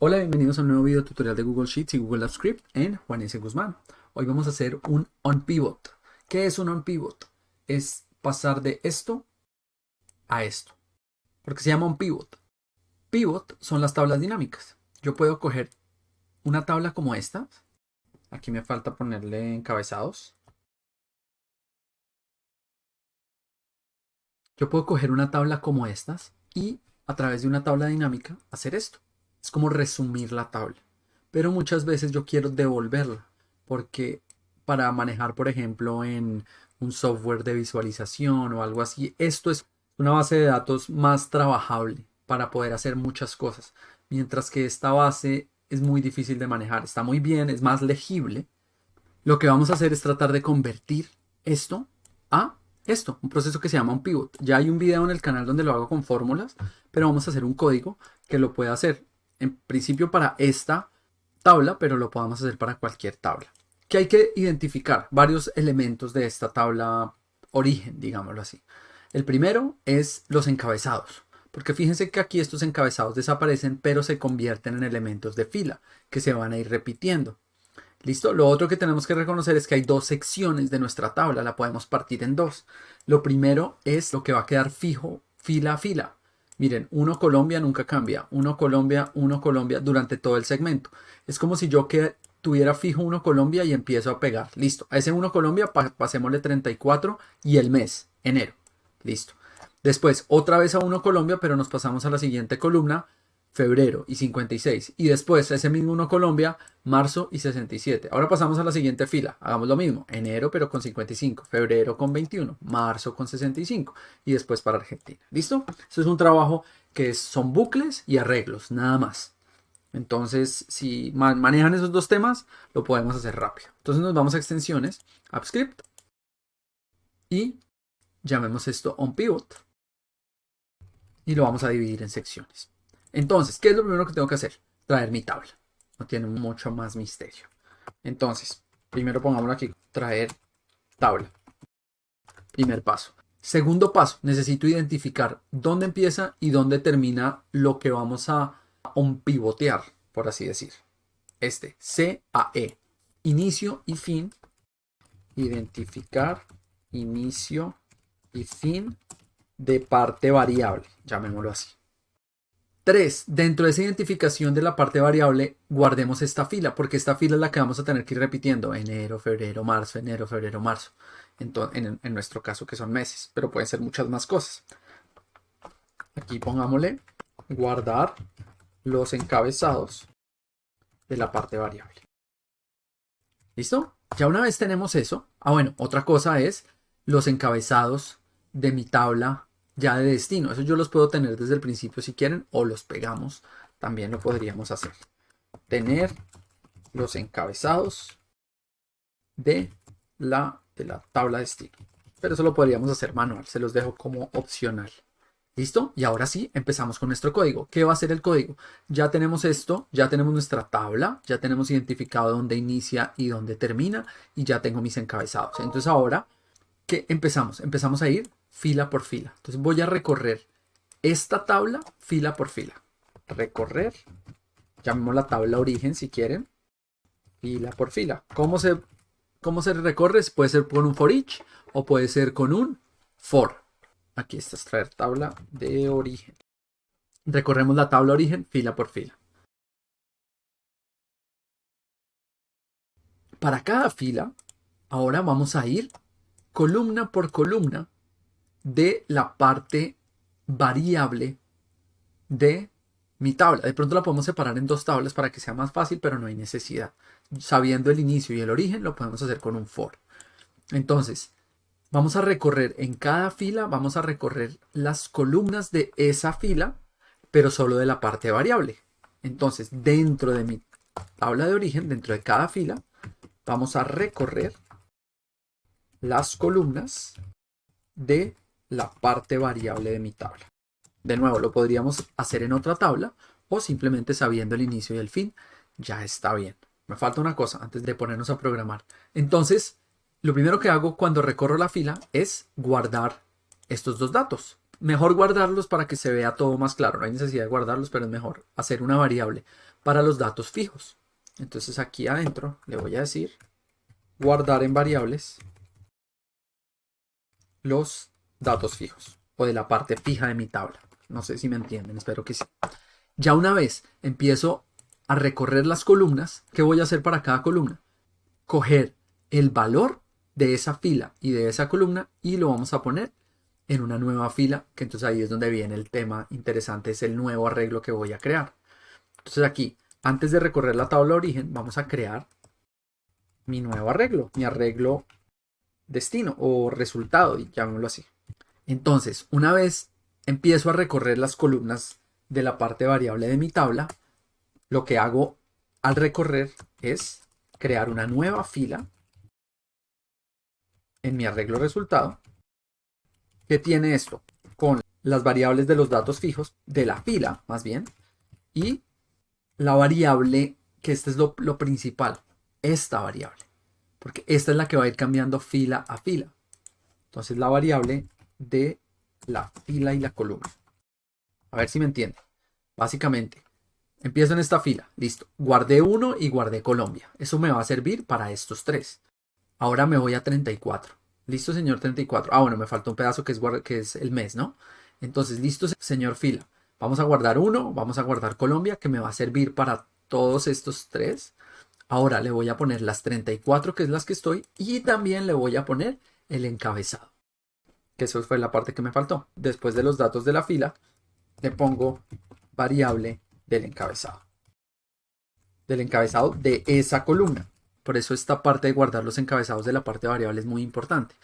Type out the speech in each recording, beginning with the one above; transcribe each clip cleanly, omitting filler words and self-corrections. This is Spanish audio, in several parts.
Hola, bienvenidos a un nuevo video tutorial de Google Sheets y Google Apps Script en Juan S. Guzmán. Hoy vamos a hacer un onPivot. ¿Qué es un onPivot? Es pasar de esto a esto. ¿Por qué se llama onPivot? Pivot son las tablas dinámicas. Yo puedo coger una tabla como esta. Aquí me falta ponerle encabezados. Yo puedo coger una tabla como estas y a través de una tabla dinámica hacer esto. Es como resumir la tabla. Pero muchas veces yo quiero devolverla porque para manejar, por ejemplo, en un software de visualización o algo así, esto es una base de datos más trabajable para poder hacer muchas cosas. Mientras que esta base es muy difícil de manejar. Está muy bien, es más legible. Lo que vamos a hacer es tratar de convertir esto a esto, un proceso que se llama un pivot. Ya hay un video en el canal donde lo hago con fórmulas, pero vamos a hacer un código que lo pueda hacer en principio para esta tabla, pero lo podamos hacer para cualquier tabla. Que hay que identificar varios elementos de esta tabla origen, digámoslo así. El primero es los encabezados, porque fíjense que aquí estos encabezados desaparecen, pero se convierten en elementos de fila que se van a ir repitiendo. ¿Listo? Lo otro que tenemos que reconocer es que hay dos secciones de nuestra tabla, la podemos partir en dos. Lo primero es lo que va a quedar fijo fila a fila. Miren, 1 Colombia nunca cambia, 1 Colombia, 1 Colombia durante todo el segmento. Es como si yo tuviera fijo 1 Colombia y empiezo a pegar. Listo, a ese 1 Colombia pasémosle 34 y el mes, enero. Listo. Después otra vez a 1 Colombia, pero nos pasamos a la siguiente columna, febrero y 56. Y después ese mismo 1 Colombia, marzo y 67. Ahora pasamos a la siguiente fila. Hagamos lo mismo. Enero pero con 55. Febrero con 21. Marzo con 65. Y después para Argentina. ¿Listo? Esto es un trabajo que son bucles y arreglos. Nada más. Entonces, si manejan esos dos temas, lo podemos hacer rápido. Entonces nos vamos a extensiones, AppScript. Y llamemos esto onPivot. Y lo vamos a dividir en secciones. Entonces, ¿qué es lo primero que tengo que hacer? Traer mi tabla. No tiene mucho más misterio. Entonces, primero pongámoslo aquí. Traer tabla. Primer paso. Segundo paso, necesito identificar dónde empieza y dónde termina lo que vamos a onpivotear, por así decir. CAE. Inicio y fin. Identificar inicio y fin de parte variable. Llamémoslo así. 3. Dentro de esa identificación de la parte variable, guardemos esta fila, porque esta fila es la que vamos a tener que ir repitiendo. Enero, febrero, marzo, enero, febrero, marzo. En nuestro caso, que son meses, pero pueden ser muchas más cosas. Aquí pongámosle guardar los encabezados de la parte variable. ¿Listo? Ya una vez tenemos eso. Bueno, otra cosa es los encabezados de mi tabla ya de destino. Eso yo los puedo tener desde el principio si quieren o los pegamos. También lo podríamos hacer. Tener los encabezados de la tabla de destino. Pero eso lo podríamos hacer manual. Se los dejo como opcional. ¿Listo? Y ahora sí, empezamos con nuestro código. ¿Qué va a ser el código? Ya tenemos esto, ya tenemos nuestra tabla, ya tenemos identificado dónde inicia y dónde termina y ya tengo mis encabezados. Entonces ahora, ¿qué empezamos? Empezamos a ir fila por fila. Entonces voy a recorrer esta tabla fila por fila. Recorrer, llamemos la tabla origen si quieren, fila por fila. ¿Cómo se recorre? Puede ser con un for each o puede ser con un for. Aquí está, extraer tabla de origen. Recorremos la tabla origen fila por fila. Para cada fila, ahora vamos a ir columna por columna de la parte variable de mi tabla. De pronto la podemos separar en dos tablas para que sea más fácil, pero no hay necesidad. Sabiendo el inicio y el origen, lo podemos hacer con un for. Entonces, vamos a recorrer en cada fila, vamos a recorrer las columnas de esa fila, pero solo de la parte variable. Entonces, dentro de mi tabla de origen, dentro de cada fila, vamos a recorrer las columnas de la parte variable de mi tabla. De nuevo, lo podríamos hacer en otra tabla o simplemente sabiendo el inicio y el fin, ya está bien. Me falta una cosa antes de ponernos a programar. Entonces, lo primero que hago cuando recorro la fila es guardar estos dos datos. mejor guardarlos para que se vea todo más claro. No hay necesidad de guardarlos, pero es mejor hacer una variable para los datos fijos. Entonces aquí adentro le voy a decir guardar en variables los datos fijos o de la parte fija de mi tabla. No sé si me entienden, espero que sí. Ya una vez empiezo a recorrer las columnas, ¿qué voy a hacer para cada columna? Coger el valor de esa fila y de esa columna y lo vamos a poner en una nueva fila, que entonces ahí es donde viene el tema interesante, es el nuevo arreglo que voy a crear. Entonces aquí, antes de recorrer la tabla de origen, vamos a crear mi nuevo arreglo, mi arreglo destino o resultado, llamémoslo así. Entonces, una vez empiezo a recorrer las columnas de la parte variable de mi tabla, lo que hago al recorrer es crear una nueva fila en mi arreglo resultado que tiene esto con las variables de los datos fijos de la fila más bien y la variable que este es lo principal, esta variable, porque esta es la que va a ir cambiando fila a fila. Entonces la variable de la fila y la columna. A ver si me entiende. Básicamente, empiezo en esta fila. Listo. Guardé 1 y guardé Colombia. Eso me va a servir para estos tres. Ahora me voy a 34. Listo, señor 34. Ah, bueno, me falta un pedazo que es el mes, ¿no? Entonces, listo, señor fila. Vamos a guardar 1, vamos a guardar Colombia, que me va a servir para todos estos tres. Ahora le voy a poner las 34, que es las que estoy, y también le voy a poner el encabezado, que eso fue la parte que me faltó. Después de los datos de la fila, le pongo variable del encabezado de esa columna. Por eso esta parte de guardar los encabezados de la parte variable es muy importante.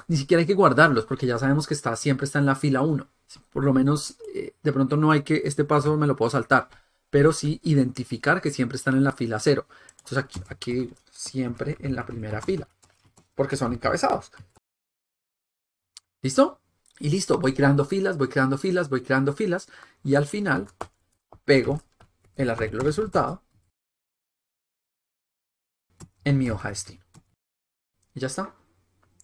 Ni siquiera hay que guardarlos porque ya sabemos que siempre está en la fila 1. Por lo menos de pronto no hay que, este paso me lo puedo saltar, pero sí identificar que siempre están en la fila 0. Entonces aquí siempre en la primera fila porque son encabezados. ¿Listo? Y listo, voy creando filas, voy creando filas, voy creando filas y al final pego el arreglo resultado en mi hoja de destino. Y ya está.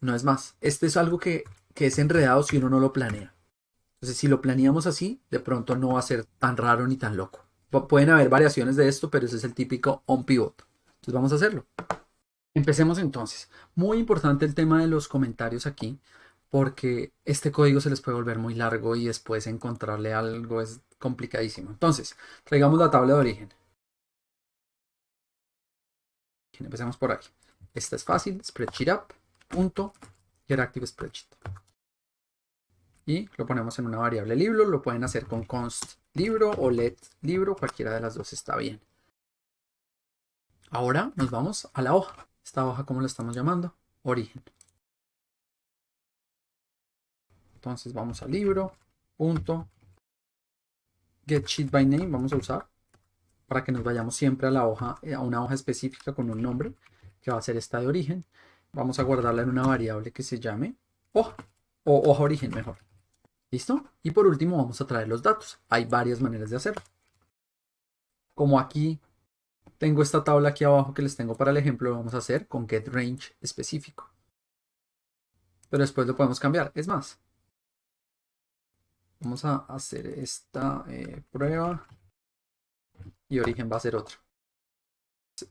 No es más. Este es algo que es enredado si uno no lo planea. Entonces, si lo planeamos así, de pronto no va a ser tan raro ni tan loco. Pueden haber variaciones de esto, pero ese es el típico on pivot. Entonces vamos a hacerlo. Empecemos entonces. Muy importante el tema de los comentarios aquí, porque este código se les puede volver muy largo y después encontrarle algo es complicadísimo. Entonces, traigamos la tabla de origen. Empecemos por ahí. Esta es fácil, spreadsheet up, punto, get active spreadsheet. Y lo ponemos en una variable libro, lo pueden hacer con const libro o let libro, cualquiera de las dos está bien. Ahora nos vamos a la hoja. Esta hoja, ¿cómo la estamos llamando? Origen. Entonces vamos a libro, punto, get sheet by name, vamos a usar para que nos vayamos siempre a la hoja, a una hoja específica con un nombre, que va a ser esta de origen. Vamos a guardarla en una variable que se llame hoja, o hoja origen mejor. ¿Listo? Y por último vamos a traer los datos. Hay varias maneras de hacerlo. Como aquí tengo esta tabla aquí abajo que les tengo para el ejemplo, lo vamos a hacer con getRange específico. Pero después lo podemos cambiar. Es más, vamos a hacer esta prueba y origen va a ser otro.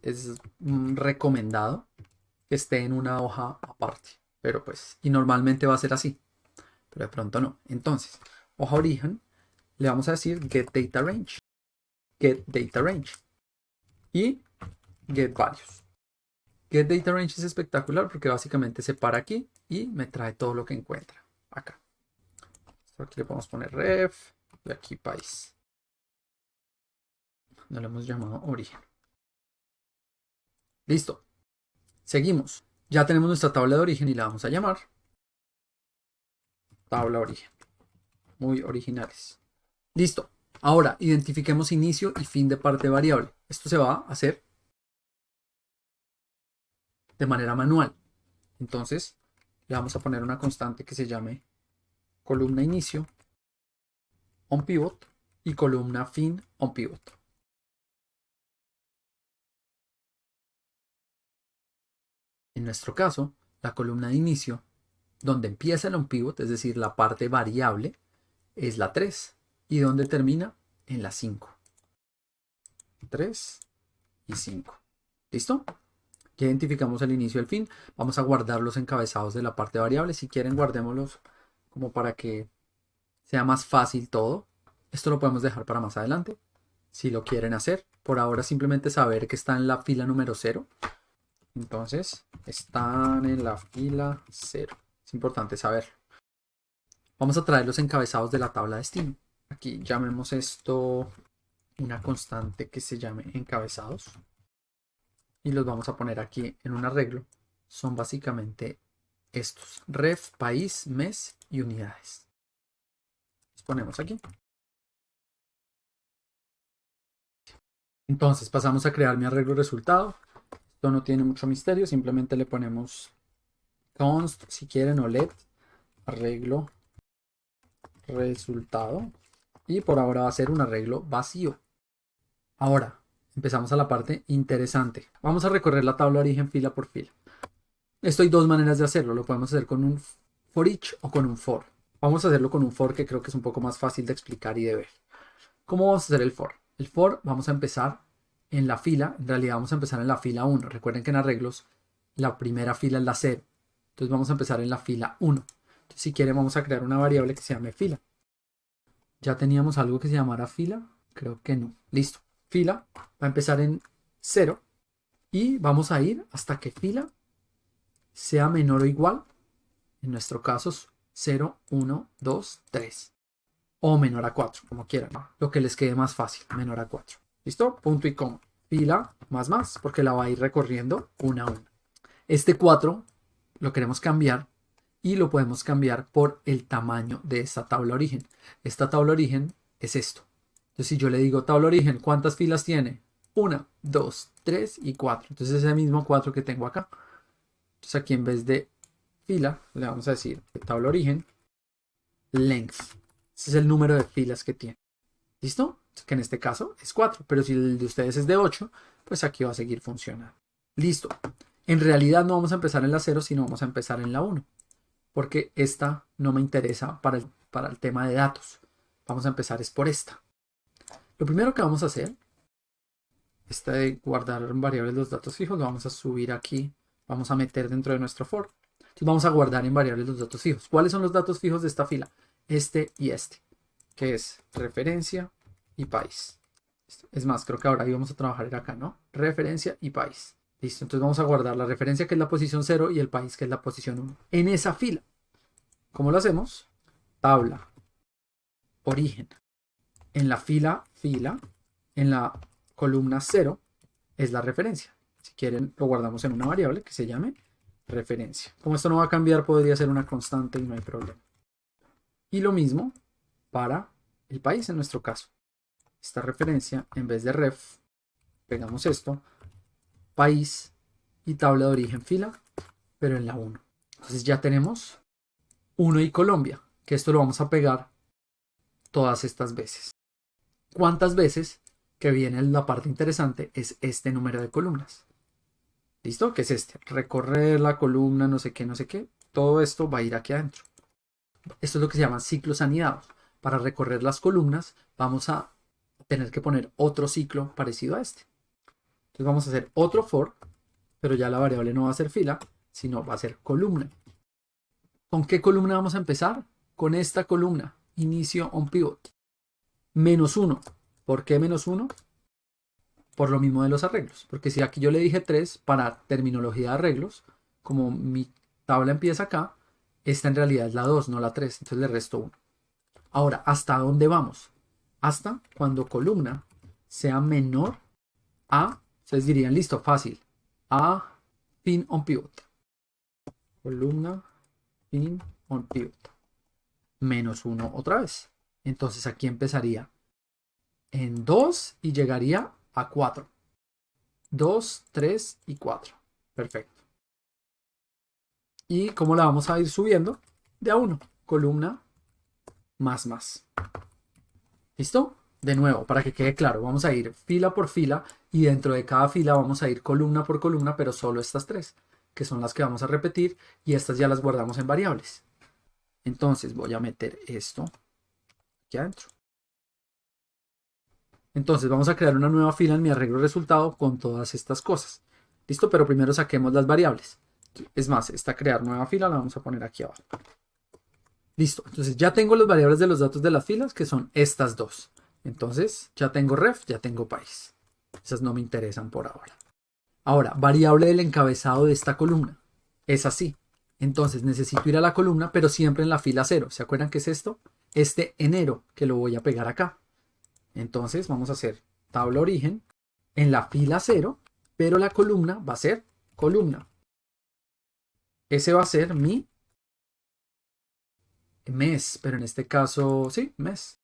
Es recomendado que esté en una hoja aparte, pero pues, y normalmente va a ser así, pero de pronto no. Entonces, hoja origen, le vamos a decir getDataRange, getDataRange y getValues. GetDataRange es espectacular porque básicamente se para aquí y me trae todo lo que encuentra acá. Aquí le podemos poner ref y aquí país. No le hemos llamado origen. Listo. Seguimos. Ya tenemos nuestra tabla de origen y la vamos a llamar tabla origen. Muy originales. Listo. Ahora identifiquemos inicio y fin de parte variable. Esto se va a hacer de manera manual. Entonces le vamos a poner una constante que se llame columna inicio on pivot y columna fin on pivot. En nuestro caso, la columna de inicio, donde empieza el on pivot, es decir, la parte variable, es la 3. ¿Y dónde termina? En la 5. 3 y 5. ¿Listo? Ya identificamos el inicio y el fin. Vamos a guardar los encabezados de la parte de variables. Si quieren, guardémoslos como para que sea más fácil todo. Esto lo podemos dejar para más adelante, si lo quieren hacer. Por ahora simplemente saber que está en la fila número 0. Entonces, están en la fila 0. Es importante saberlo. Vamos a traer los encabezados de la tabla de destino. Aquí llamemos esto una constante que se llame encabezados. Y los vamos a poner aquí en un arreglo. Son básicamente estos: ref, país, mes y unidades. Los ponemos aquí. Entonces pasamos a crear mi arreglo resultado. Esto no tiene mucho misterio. Simplemente le ponemos const, si quieren, o let, arreglo resultado. Y por ahora va a ser un arreglo vacío. Ahora empezamos a la parte interesante. Vamos a recorrer la tabla de origen fila por fila. Esto hay dos maneras de hacerlo. Lo podemos hacer con un for each o con un for. Vamos a hacerlo con un for, que creo que es un poco más fácil de explicar y de ver. ¿Cómo vamos a hacer el for? El for vamos a empezar en la fila. En realidad vamos a empezar en la fila 1. Recuerden que en arreglos la primera fila es la 0. Entonces vamos a empezar en la fila 1. Entonces, si quieren, vamos a crear una variable que se llame fila. ¿Ya teníamos algo que se llamara fila? Creo que no. Listo. Fila va a empezar en 0 y vamos a ir hasta que fila sea menor o igual, en nuestro caso 0, 1, 2, 3, o menor a 4, como quieran, ¿no? Lo que les quede más fácil, menor a 4. ¿Listo? Punto y coma. Fila más, porque la va a ir recorriendo una a una. Este 4 lo queremos cambiar y lo podemos cambiar por el tamaño de esta tabla origen. Esta tabla origen es esto. Entonces, si yo le digo tabla origen, ¿cuántas filas tiene? 1, 2, 3 y 4. Entonces, es el mismo 4 que tengo acá. Entonces, aquí en vez de fila, le vamos a decir tabla origen, length. Ese es el número de filas que tiene. ¿Listo? Que en este caso es 4. Pero si el de ustedes es de 8, pues aquí va a seguir funcionando. Listo. En realidad no vamos a empezar en la 0, sino vamos a empezar en la 1. Porque esta no me interesa para el tema de datos. Vamos a empezar es por esta. Lo primero que vamos a hacer, esta de guardar en variables los datos fijos, lo vamos a subir aquí, vamos a meter dentro de nuestro for. Entonces vamos a guardar en variables los datos fijos. ¿Cuáles son los datos fijos de esta fila? Este y este, que es referencia y país. Es más, creo que ahora íbamos a trabajar acá, ¿no? Referencia y país. Listo, entonces vamos a guardar la referencia, que es la posición 0, y el país, que es la posición 1. En esa fila, ¿cómo lo hacemos? Tabla origen. En la fila, en la columna 0 es la referencia. Si quieren, lo guardamos en una variable que se llame referencia. Como esto no va a cambiar, podría ser una constante y no hay problema. Y lo mismo para el país en nuestro caso. Esta referencia, en vez de ref, pegamos esto, país y tabla de origen fila, pero en la 1. Entonces ya tenemos 1 y Colombia, que esto lo vamos a pegar todas estas veces. ¿Cuántas veces? Que viene la parte interesante, es este número de columnas. ¿Listo? Que es este. Recorrer la columna, no sé qué, no sé qué. Todo esto va a ir aquí adentro. Esto es lo que se llaman ciclos anidados. Para recorrer las columnas vamos a tener que poner otro ciclo parecido a este. Entonces vamos a hacer otro for, pero ya la variable no va a ser fila, sino va a ser columna. ¿Con qué columna vamos a empezar? Con esta columna, inicio on pivot. -1. ¿Por qué -1? Por lo mismo de los arreglos. Porque si aquí yo le dije 3 para terminología de arreglos, como mi tabla empieza acá, esta en realidad es la 2, no la 3. Entonces le resto 1. Ahora, ¿hasta dónde vamos? Hasta cuando columna sea menor a, ustedes dirían, listo, fácil, a pin on pivot. Columna pin on pivot. -1 otra vez. Entonces aquí empezaría en 2 y llegaría a 4. 2, 3 y 4. Perfecto. ¿Y cómo la vamos a ir subiendo? De a 1. Columna más. ¿Listo? De nuevo, para que quede claro, vamos a ir fila por fila y dentro de cada fila vamos a ir columna por columna, pero solo estas 3, que son las que vamos a repetir, y estas ya las guardamos en variables. Entonces voy a meter esto aquí adentro. Entonces vamos a crear una nueva fila en mi arreglo resultado con todas estas cosas. ¿Listo? Pero primero saquemos las variables. Es más, esta crear nueva fila la vamos a poner aquí abajo. Listo. Entonces ya tengo las variables de los datos de las filas, que son estas dos. Entonces ya tengo ref, ya tengo país. Esas no me interesan por ahora. Ahora, variable del encabezado de esta columna. Es así. Entonces necesito ir a la columna, pero siempre en la fila 0. ¿Se acuerdan qué es esto? Este enero, que lo voy a pegar acá. Entonces vamos a hacer tabla origen en la fila 0, pero la columna va a ser columna. Ese va a ser mi mes, pero en este caso, sí, mes.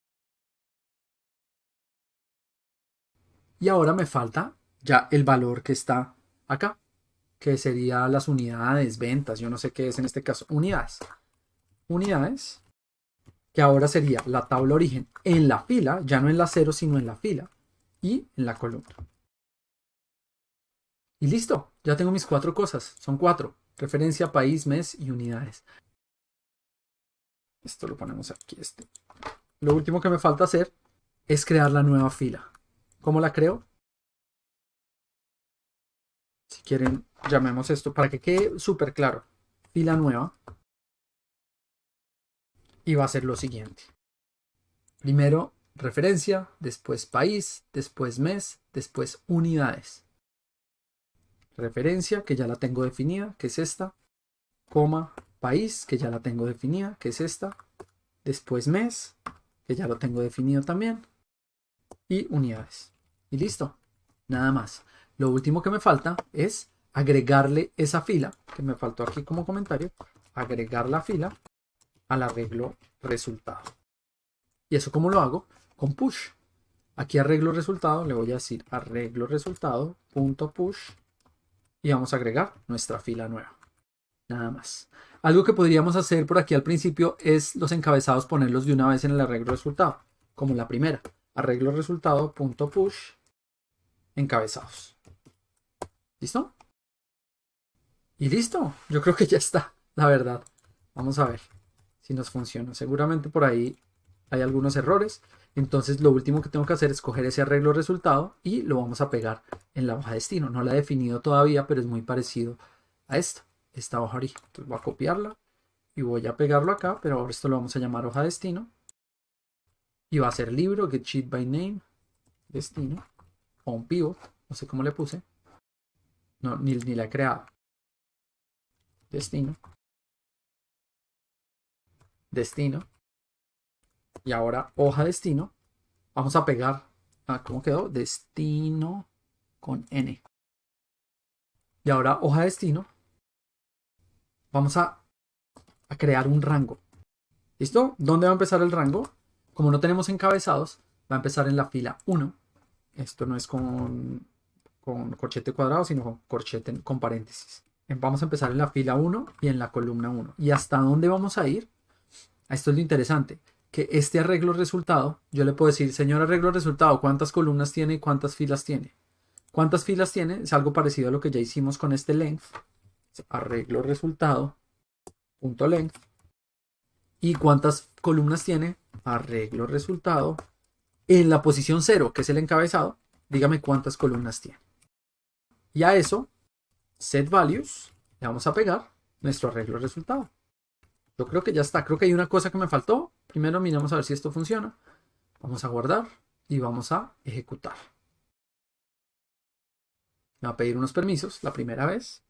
Y ahora me falta ya el valor que está acá, que sería las unidades, ventas, yo no sé qué es en este caso, unidades. Unidades, que ahora sería la tabla origen en la fila, ya no en la 0, sino en la fila y en la columna. Y listo, ya tengo mis 4 cosas, son 4, referencia, país, mes y unidades. Esto lo ponemos aquí. Lo último que me falta hacer es crear la nueva fila. ¿Cómo la creo? Si quieren, llamemos esto para que quede súper claro. Fila nueva. Y va a ser lo siguiente. Primero referencia, después país, después mes, después unidades. Referencia, que ya la tengo definida, que es esta. Coma, país, que ya la tengo definida, que es esta. Después mes, que ya lo tengo definido también. Y unidades. Y listo. Nada más. Lo último que me falta es agregarle esa fila, que me faltó aquí como comentario, agregar la fila al arreglo resultado. ¿Y eso cómo lo hago? Con push. Aquí arreglo resultado, le voy a decir arreglo resultado, punto push, y vamos a agregar nuestra fila nueva. Nada más. Algo que podríamos hacer por aquí al principio es los encabezados ponerlos de una vez en el arreglo resultado, como la primera. Arreglo resultado, punto push, encabezados. ¿Listo? Y listo. Yo creo que ya está, la verdad. Vamos a ver si nos funciona. Seguramente por ahí hay algunos errores. Entonces lo último que tengo que hacer es coger ese arreglo resultado y lo vamos a pegar en la hoja destino. No la he definido todavía, pero es muy parecido a esta hoja origen. Entonces voy a copiarla y voy a pegarlo acá, pero ahora esto lo vamos a llamar hoja destino. Y va a ser libro, get sheet by name, destino, o un pivot, no sé cómo le puse. No, ni la he creado. Destino. Destino. Y ahora hoja destino. Vamos a pegar. ¿Cómo quedó? Destino con N. Y ahora hoja destino. Vamos a crear un rango. ¿Listo? ¿Dónde va a empezar el rango? Como no tenemos encabezados, va a empezar en la fila 1. Esto no es con corchete cuadrado, sino con corchete con paréntesis. Vamos a empezar en la fila 1 y en la columna 1. ¿Y hasta dónde vamos a ir? Esto es lo interesante, que este arreglo resultado, yo le puedo decir, señor arreglo resultado, ¿cuántas columnas tiene y cuántas filas tiene? ¿Cuántas filas tiene? Es algo parecido a lo que ya hicimos con este length. Arreglo resultado, punto length. ¿Y cuántas columnas tiene? Arreglo resultado. En la posición 0, que es el encabezado, dígame cuántas columnas tiene. Y a eso, set values, le vamos a pegar nuestro arreglo resultado. Yo creo que ya está. Creo que hay una cosa que me faltó. Primero miramos a ver si esto funciona. Vamos a guardar y vamos a ejecutar. Me va a pedir unos permisos la primera vez.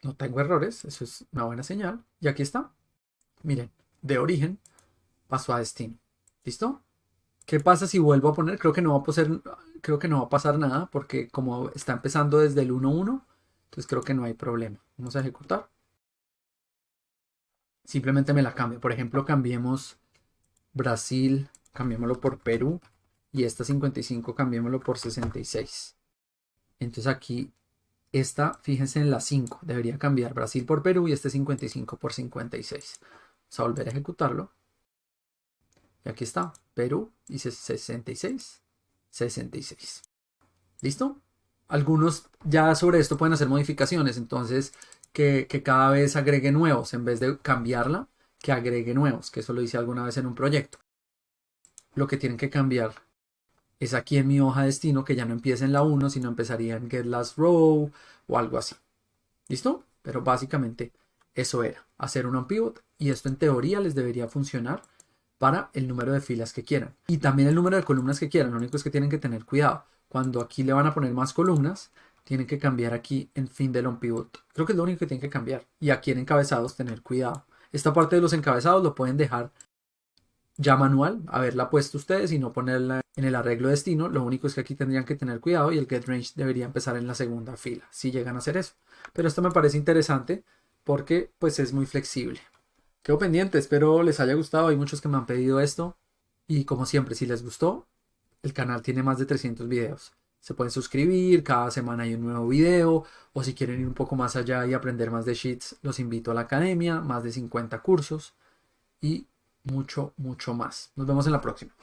No tengo errores. Eso es una buena señal. Y aquí está. Miren, de origen pasó a destino. ¿Listo? ¿Qué pasa si vuelvo a poner? Creo que no va a pasar nada porque como está empezando desde el 1.1, entonces creo que no hay problema. Vamos a ejecutar. Simplemente me la cambio. Por ejemplo, cambiemos Brasil, cambiémoslo por Perú y esta 55 cambiémoslo por 66. Entonces aquí fíjense en la 5, debería cambiar Brasil por Perú y este 55 por 56. Vamos a volver a ejecutarlo. Y aquí está, Perú y 66, 66. ¿Listo? Algunos ya sobre esto pueden hacer modificaciones, entonces que cada vez agregue nuevos, en vez de cambiarla, que agregue nuevos, que eso lo hice alguna vez en un proyecto. Lo que tienen que cambiar es aquí en mi hoja de destino, que ya no empiece en la 1, sino empezaría en get last row o algo así. ¿Listo? Pero básicamente eso era, hacer un on-pivot, y esto en teoría les debería funcionar para el número de filas que quieran y también el número de columnas que quieran. Lo único es que tienen que tener cuidado. Cuando aquí le van a poner más columnas, tienen que cambiar aquí en fin del on-pivot. Creo que es lo único que tienen que cambiar. Y aquí en encabezados tener cuidado. Esta parte de los encabezados lo pueden dejar ya manual, haberla puesto ustedes y no ponerla en el arreglo de destino. Lo único es que aquí tendrían que tener cuidado y el get range debería empezar en la segunda fila, si llegan a hacer eso. Pero esto me parece interesante porque pues es muy flexible. Quedo pendiente, espero les haya gustado. Hay muchos que me han pedido esto. Y como siempre, si les gustó, el canal tiene más de 300 videos. Se pueden suscribir, cada semana hay un nuevo video. O si quieren ir un poco más allá y aprender más de Sheets, los invito a la academia, más de 50 cursos y mucho, mucho más. Nos vemos en la próxima.